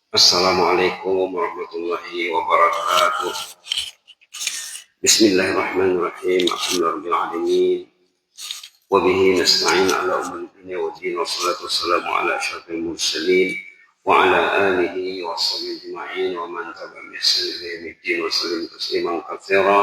Assalamualaikum warahmatullahi wabarakatuh. Bismillahirrahmanirrahim. Alhamdulillahirrahmanirrahim. Wabihi nasta'in ala umur dunia wa din. Wassalatu wassalamu ala asyrafil mursalin wa ala alihi wa sahbihi ajma'in wa man tabi'ahum bi ihsan ila yaumiddin wa sallim tasliman katsira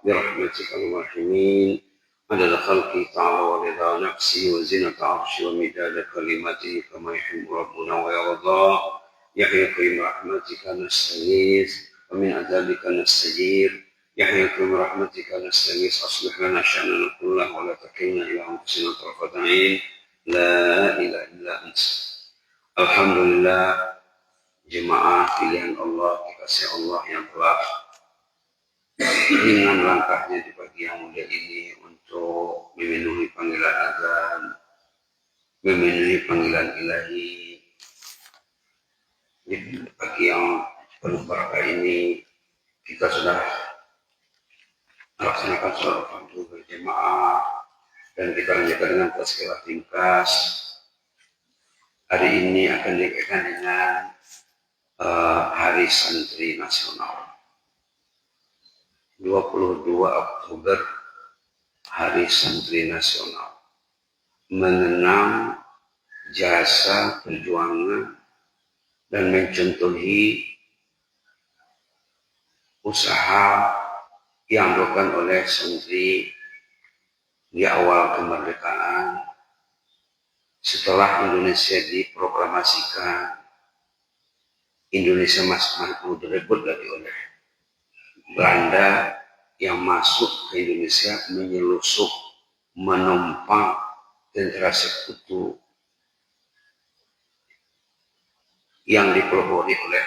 bi rahmatika ya rahimin. Adada khalqi ta'ala wa ridha nafsi wa zinata 'arsyi wa midada kalimatihi kama yuhibbu rabbuna wa yarda. Ya Hayyu bi rahmatika nastaghits wa min adzabika nastajir. Ya Hayyu bi rahmatika nastaghits aslih lana sya'nana kullahu wa la takilna ila anfusina tarfata 'ain. La ilaha illa anta. Alhamdulillah, jemaah pilihan Allah, kekasih Allah yang telah ringan langkahnya di pagi yang mulia ini untuk memenuhi panggilan azan, memenuhi panggilan ilahi. Di pagi yang penuh berkah ini kita sudah melaksanakan sholat fardu berjamaah dan kita lanjutkan dengan tazkirah ringkas. Hari ini akan dikaitkan dengan Hari Santri Nasional 22 Oktober, Hari Santri Nasional, mengenang jasa perjuangan dan mencontohi usaha yang dilakukan oleh santri di awal kemerdekaan setelah Indonesia diproklamasikan. Indonesia masih direbut lagi oleh Belanda yang masuk ke Indonesia, menyelusup, menumpang tentara sekutu yang dipelopori oleh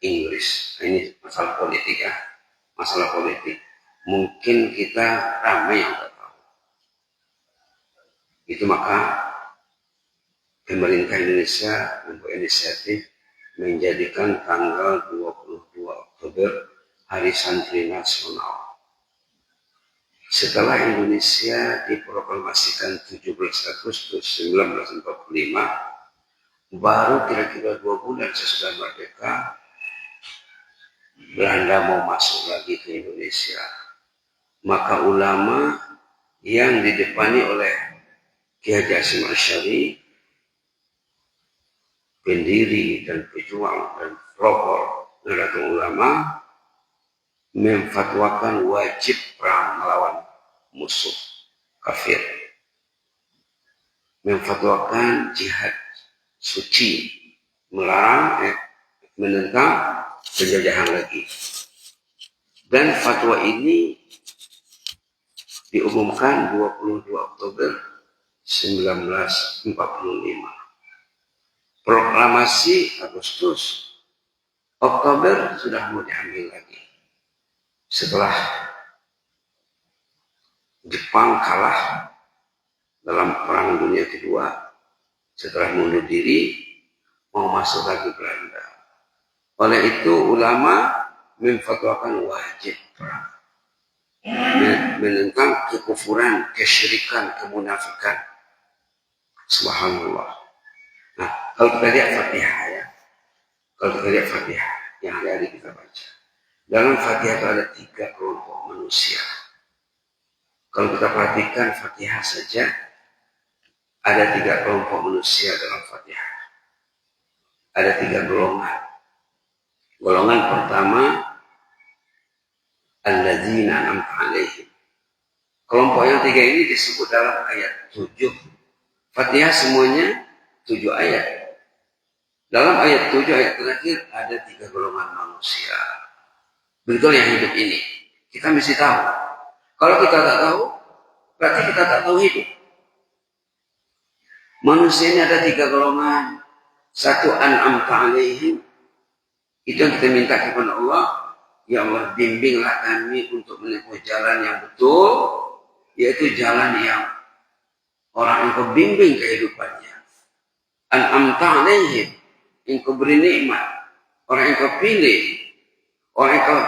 Inggris. Ini masalah politik ya, masalah politik. Mungkin kita ramai yang tidak tahu. Itu maka pemerintah Indonesia membuat inisiatif menjadikan tanggal 22 Oktober Hari Santri Nasional. Setelah Indonesia diproklamasikan 17 Agustus 1945, baru kira-kira 2 bulan sesudah merdeka, Belanda mau masuk lagi ke Indonesia. Maka ulama yang didepani oleh Kiai Haji Hasyim Asy'ari, pendiri dan pejuang dan pelopor Nahdlatul Ulama, memfatwakan wajib perang melawan musuh kafir, memfatwakan jihad suci, melarang menentang penjajahan lagi. Dan fatwa ini diumumkan 22 Oktober 1945. Proklamasi Agustus, Oktober sudah mau diambil lagi. Setelah Jepang kalah dalam Perang Dunia Kedua, setelah mundur diri, mau masuk lagi Belanda. Oleh itu ulama memfatwakan wajib perang, menentang kekufuran, kesyirikan, kemunafikan. Subhanallah. Nah, kalau kita lihat Fatihah ya, kalau kita lihat Fatihah yang hari-hari kita baca, dalam Fatihah itu ada 3 kelompok manusia. Kalau kita perhatikan Fatihah saja, ada 3 kelompok manusia dalam Fatihah. Ada 3 golongan. Golongan pertama, alladzina an'amta 'alaihim. Kelompok yang 3 ini disebut dalam ayat 7. Fatihah semuanya 7 ayat. Dalam ayat 7 ayat terakhir ada 3 golongan manusia. Betul yang hidup ini. Kita mesti tahu. Kalau kita tak tahu, berarti kita tak tahu hidup. Manusia ini ada 3 golongan. Satu, an'amta 'alaihim. Itu yang kita minta kepada Allah. Ya Allah, bimbinglah kami untuk menempuh jalan yang betul, yaitu jalan yang orang Engkau bimbing kehidupannya. An'amta 'alaihim, Engkau beri nikmat, orang Engkau pilih, orang Engkau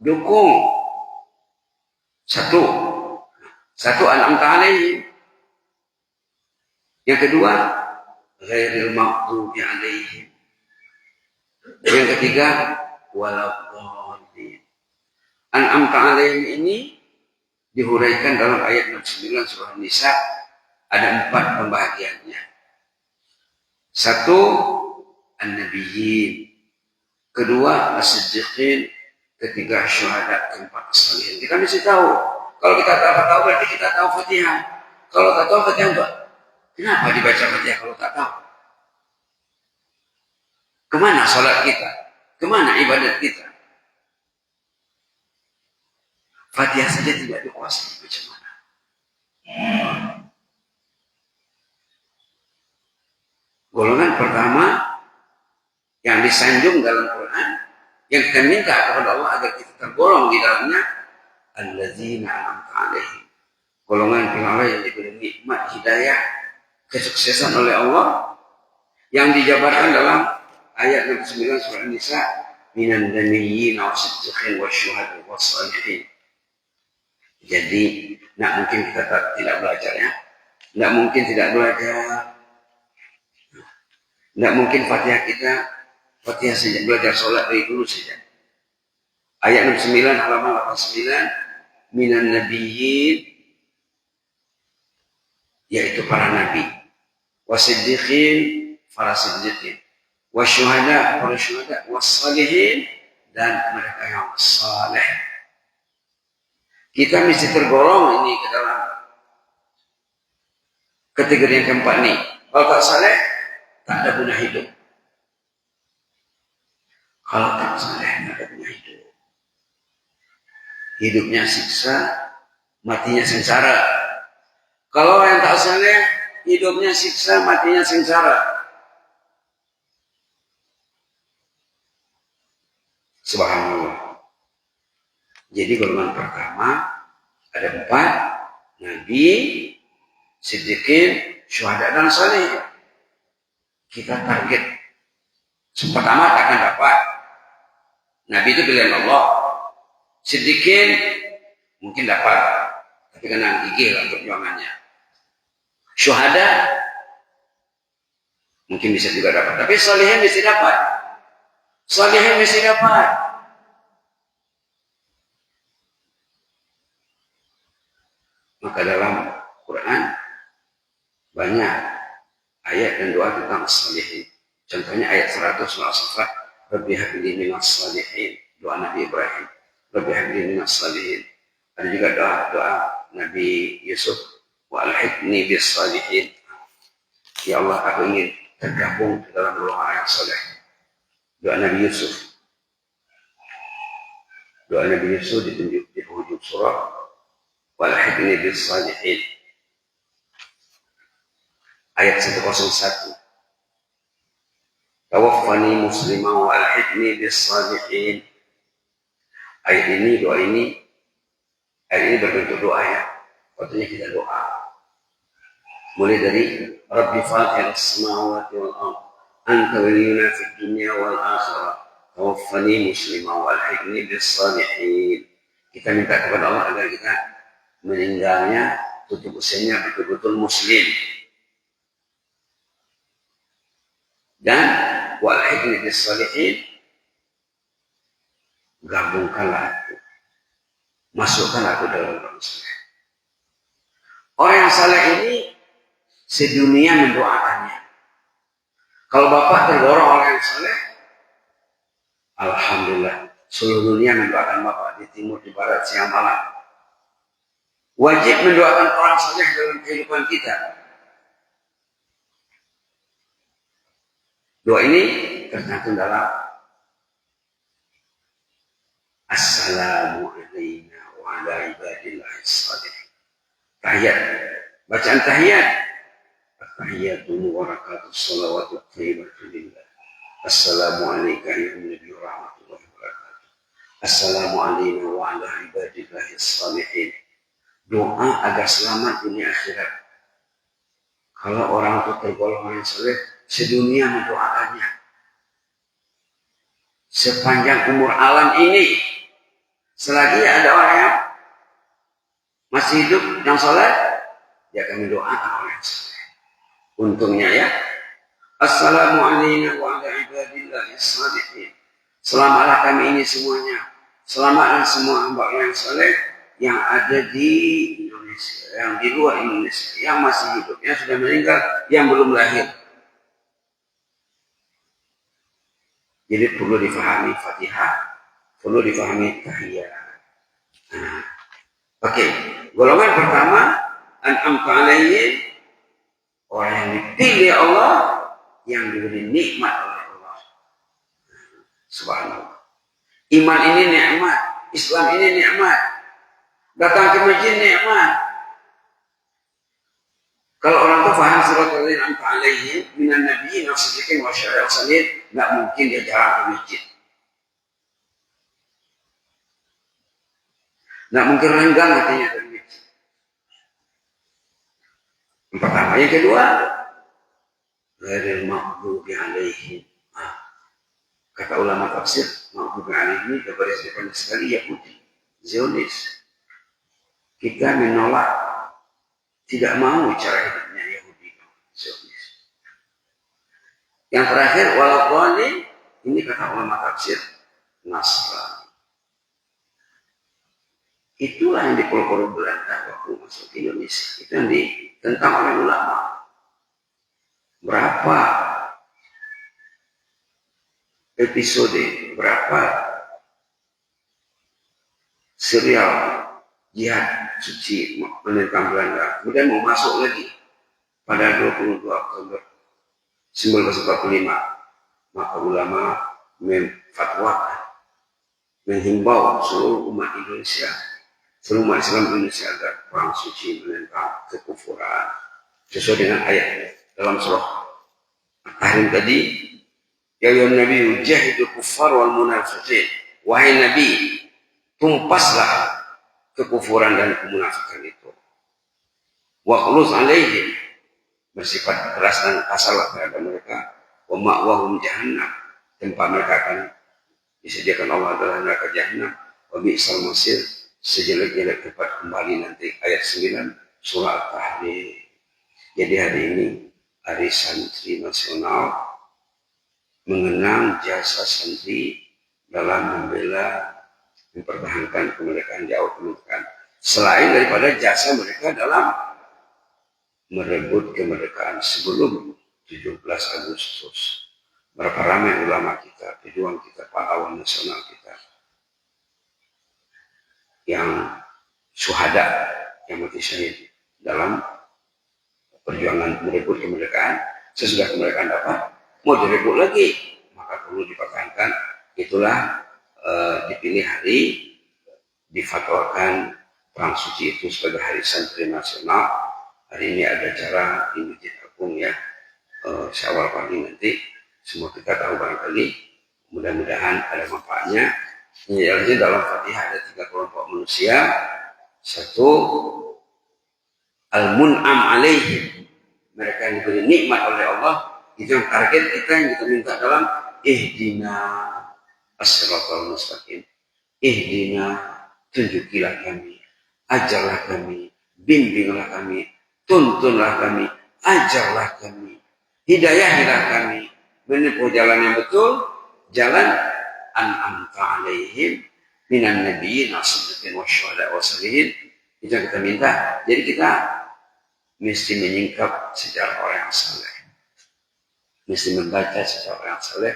dukung. Satu an'amta 'alaihim. Yang kedua, ghairil maghdubi 'alaihim, Yang ketiga, waladhdallin. An'amta alaihim ini dihuraikan dalam ayat 69 surah Nisa. Ada 4 pembahagiannya. 1, an-nabiyyin. Kedua, as-siddiqin. Ketiga, syuhada. Keempat, as-salihin. Kita mesti tahu. Kalau kita tahu berarti kita tahu Fatihah. Kalau tak tahu Fatihah enggak. Kenapa dibaca Fatihah kalau tak tahu? Kemana salat kita? Kemana ibadat kita? Fatihah saja tidak dikuasai. Macam mana? Golongan pertama yang disanjung dalam Quran, yang kita minta kepada Allah agar kita tergolong di dalamnya, alladzina an'amta alaihim. Golongan orang yang diberi nikmat hidayah, kesuksesan oleh Allah, yang dijabarkan dalam ayat 69 surah An-Nisa, minan nabiyyin was-siddiqin wasyuhada was-salihin. Jadi, tidak mungkin kita tidak belajar ya. Tidak mungkin tidak belajar. Tidak mungkin Fatihah saja, belajar sholat dari dulu saja. Ayat 69, halaman 89, minan nabiyyin, yaitu para nabi. Wasiddiqin, para siddiqin. Wasyuhada, para syuhada. Wassalihin, dan mereka yang saleh. Kita mesti tergolong ini ke dalam kategori yang keempat ini. Kalau tak saleh, tak ada guna hidup. Kalau tak saleh, tak ada guna hidup. Hidupnya siksa, matinya sengsara. Kalau yang tak saleh, hidupnya siksa, matinya sengsara. Subhanallah. Jadi golongan pertama ada 4, nabi, siddiqin, syuhada dan saleh. Kita target pertama akan dapat. Nabi itu pilihan Allah. Siddiqin mungkin dapat, tapi kena gigil perjuangannya. Syuhada mungkin bisa juga dapat, tapi salihin mesti dapat. Salihin mesti dapat. Maka dalam Quran banyak ayat dan doa tentang salihin. Contohnya ayat 100 surah As-Saffat, Rabbi habli minas salihin, doa Nabi Ibrahim. Rabbi habli minas salihin. Ada juga doa Nabi Yusuf, wa alhiqni bis salihin. Ya Allah, aku ingin tergabung dalam golongan yang saleh. Doa Nabi Yusuf. Doa Nabi Yusuf ditunjuk di hujung surah, wa alhiqni bis salihin. Ayat 101. Tawaffani muslimah wa alhiqni bis salihin. Ayat ini berbentuk doa ya. Waktunya kita doa. Mulai dari Rabbi fatir as-samawati wal ardh, anta waliyuna fid dunya wal akhirah, tawaffani muslimah wa alhiqni bis salihin. Kita minta kepada Allah agar kita meninggalnya, tutup usianya betul-betul muslim. Dan walhiqni bis salihin, gabungkanlah aku, masukkan aku dalam orang saleh. Orang yang saleh ini sedunia mendoakannya. Kalau bapak tergolong orang yang saleh, alhamdulillah, seluruh dunia mendoakan bapak di timur, di barat, siang malam. Wajib mendoakan orang saleh dalam kehidupan kita. Doa ini tercantum dalam Assalamu alayna wa ala ibadillahi shalihin. Tahiyat. Bacaan tahiyat. At-tahiyatu mubarakatuh salawatu thayyibatu lillah. Assalamu alayka ya Nabi wa rahmatullahi wa barakatuh. Assalamu alayna wa ala ibadillahi shalihin. Doa agar selamat dunia akhirat. Kalau orang itu tergolong yang saleh, sedunia mendoakannya. Sepanjang umur alam ini, selagi ada orang yang masih hidup yang saleh, dia akan mendoakan orang yang saleh. Untungnya ya, Assalamu alayna wa ala ibadillahi shalihin. Selamatlah kami ini semuanya. Selamatlah semua hamba yang saleh yang ada di Indonesia, yang di luar Indonesia, yang masih hidup, yang sudah meninggal, yang belum lahir. Jadi perlu difahami Fatihah, perlu difahami tahiyat. Nah, oke. Golongan pertama, an'amta alaihim, orang yang dipilih Allah, yang diberi nikmat oleh Allah. Subhanallah. Iman ini nikmat, Islam ini nikmat. Datang ke masjid nikmat. Kalau orang itu faham siratal ladzina an'amta alaihim minan nabiyyin was-siddiqin wasyuhada'i was-shalihin, enggak mungkin dia jarang ke masjid. Enggak mungkin renggang hatinya dari masjid. Yang pertama, yang kedua, ghairil maghdubi alaihim. Kata ulama tafsir, maghdubi alaihim garis depan sekali Yahudi, Zionis. Kita menolak, tidak mau cara hidupnya Yahudi, Zionis. Yang terakhir, walaupun ini kata ulama tafsir, Nasrani. Itulah yang dipelopori Belanda waktu masuk ke Indonesia. Itu yang ditentang oleh ulama. Berapa episode, berapa serial jihad suci menentang Belanda. Kemudian mau masuk lagi pada 22 Oktober 1945. Maka ulama memfatwakan, menghimbau seluruh umat Indonesia, seluruh umat Islam Indonesia agar perang suci menentang kekufuran sesuai dengan ayat dalam surah Tahrim tadi. Ya ayyuhan nabi jahidul kuffar wal munafiqin. Wahai nabi, tumpaslah kekufuran dan kemunafikan itu. Waqluz alaihim, bersifat keras dan kasar terhadap mereka. Wa ma'wahum jahannam, tempat mereka akan disediakan Allah adalah neraka jahannam. Wa bi'sal masir, sejelek-jelek tempat kembali nanti. Ayat 9 surah At-Tahrim. Jadi hari ini hari santri nasional mengenang jasa santri dalam membela, mempertahankan kemerdekaan di awal kemerdekaan. Selain daripada jasa mereka dalam merebut kemerdekaan sebelum 17 Agustus. Berapa ramai ulama kita, pejuang kita, pahlawan nasional kita yang syuhada, yang mati syahid dalam perjuangan merebut kemerdekaan. Sesudah kemerdekaan dapat, mau direbut lagi, maka perlu dipertahankan. Itulah dipilih hari, difatwakan perang suci itu sebagai hari santri nasional. Hari ini ada acara di Masjid Agung ya, Syawal pagi nanti. Semua kita tahu barangkali, mudah-mudahan ada manfaatnya. Ini dalam Fatihah ada 3 kelompok manusia. Satu, al-mun'am alaihim, mereka yang diberi nikmat oleh Allah. Itu yang target kita, yang kita minta dalam ihdina as-siratal mustaqim. Ihdina, tunjukilah kami, ajarlah kami, bimbinglah kami, tuntunlah kami, ajarlah kami, hidayahilah kami menempuh jalan yang betul, jalan an'amta alaihim minan nabiyyin was-siddiqin wasyuhada'i was-shalihin. Itu yang kita minta. Jadi kita mesti menyingkap sejarah orang yang saleh, mesti membaca sejarah orang yang saleh,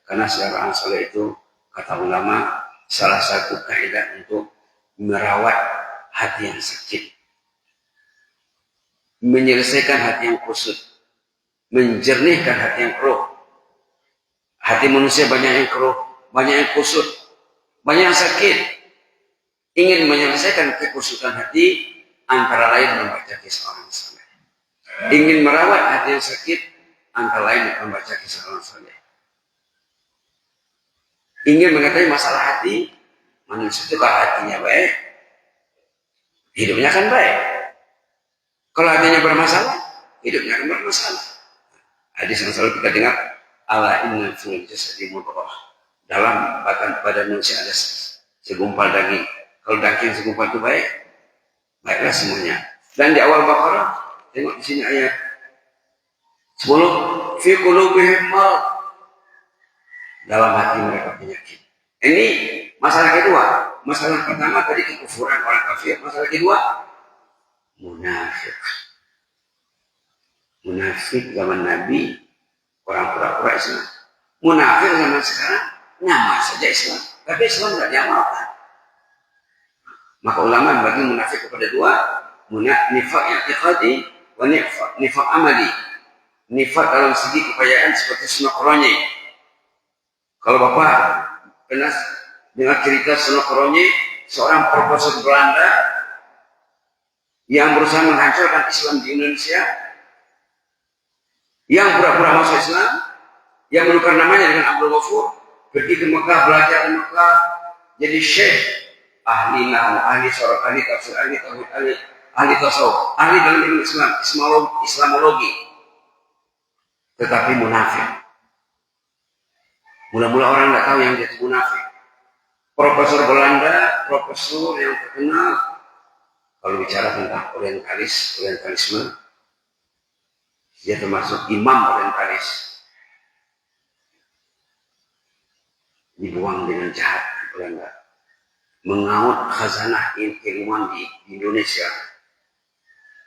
karena sejarah orang saleh itu kata ulama salah satu kaidah untuk merawat hati yang sakit, menyelesaikan hati yang kusut, menjernihkan hati yang keruh. Hati manusia banyak yang keruh, banyak yang kusut, banyak yang sakit. Ingin menyelesaikan kekusutan hati, antara lain membaca kisah orang saleh. Ingin merawat hati yang sakit, antara lain membaca kisah orang saleh. Ingin mengetahui masalah hati, manusia itu kalau hatinya baik, hidupnya akan baik. Kalau hatinya bermasalah, hidupnya akan bermasalah. Hadis yang selalu kita dengar, ala inna fil jasadi mudghah. Dalam badan manusia ada segumpal daging. Kalau daging segumpal itu baik, baiklah semuanya. Dan di awal Baqarah, tengok di sini ayat 10, fi qulubihim marad. dalam hati mereka penyakit. Ini masalah kedua. Masalah pertama tadi kekufuran orang kafir. Masalah kedua munafik. Munafik zaman Nabi orang pura-pura Islam. Munafik zaman sekarang nyamar saja Islam, tapi Islam tidak diamalkan. Maka ulama bagi munafik kepada dua, nifak i'tiqadi wa nifak amali. Nifak dalam segi kepercayaan seperti Sunokronye. Kalau Bapak pernah dengar cerita Sunokronye, seorang profesor Belanda yang berusaha menghancurkan Islam di Indonesia, yang pura-pura masuk Islam, yang menukar namanya dengan Abdul Ghafur, pergi ke Mekah, belajar di Mekah, jadi syekh, ahli nahu, ahli sorok, ahli tafsir, ahli tauhid, ahli tasawuf, ahli dalam ilmu Islam, Islamologi, tetapi munafik. Mula-mula orang tidak tahu yang dia itu munafik. Profesor Belanda, profesor yang terkenal, kalau bicara tentang orientalisme, dia termasuk imam orientalis. Dibuang dengan jahat di Belanda. Mengaut khazanah ilmuwan di Indonesia.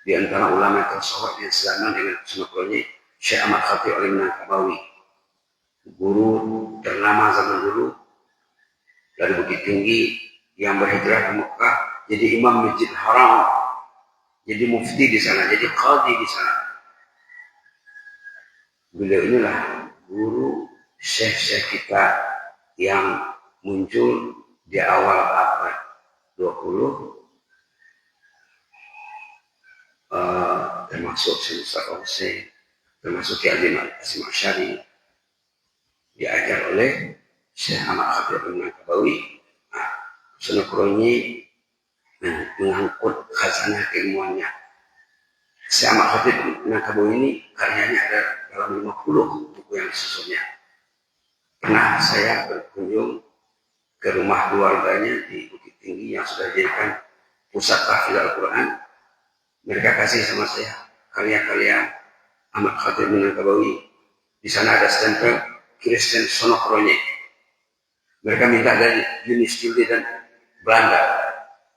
Di antara ulama tersohor yang sezaman dengan Sunokronye, Syekh Ahmad Khatib Al-Minangkabawi. Guru ternama zaman dulu dari Bukit Tinggi yang berhijrah ke Mekah, jadi imam Masjid Haram, jadi mufti di sana, jadi qadhi di sana. Beliau inilah guru syekh-syekh kita yang muncul di awal abad 20, termasuk Syekh Mustafa Hussein, termasuk Ki Haji Hasyim Asy'ari, diajar oleh Syekh Ahmad Khatib Al-Minangkabawi. Sunokronye mengangkut khazanah ilmuannya. Syekh Ahmad Khatib Al-Minangkabawi ini karyanya ada dalam 50 buku yang disusunnya. Pernah saya berkunjung ke rumah keluarganya di Bukit Tinggi yang sudah dijadikan pusat tahfidz Al-Quran. Mereka kasih sama saya karya-karya Ahmad Khatib Minangkabawi. Di sana ada stempel Kristen Sunokronye. Mereka minta dari Uni Stille dan Belanda.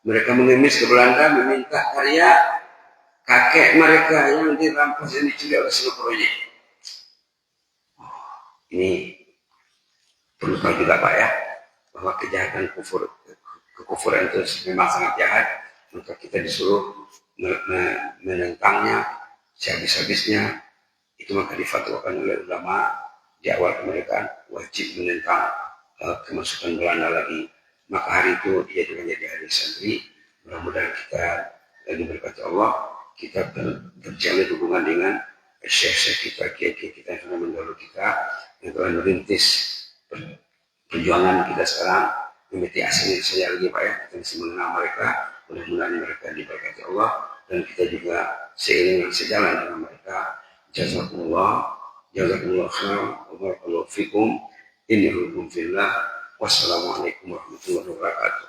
Mereka mengemis ke Belanda meminta karya kakek mereka yang dirampas dan diculik oleh Sunokronye. Ini perlu tahu juga Pak ya, bahwa kejahatan kekufuran itu memang sangat jahat. Maka kita disuruh menentangnya sehabis-habisnya. Itu maka difatwakan oleh ulama di awal kemerdekaan wajib menentang kemasukan Belanda lagi. Maka hari itu dia juga menjadi hari santri. Mudah-mudahan kita diberkati Allah, kita terjalin hubungan dengan syekh-syekh kita, kiai-kiai kita yang sudah mendahului kita, yang telah merintis perjuangan kita sekarang. Memiliki aslinya saya lagi Pak ya, kita bisa mengenal mereka. Mudah-mudahan mereka diberkati Allah dan kita juga seiring sejalan dengan mereka. Jazakumullah khairan wa barakallahu fikum. Inni hukum fillah. Wassalamualaikum warahmatullahi wabarakatuh.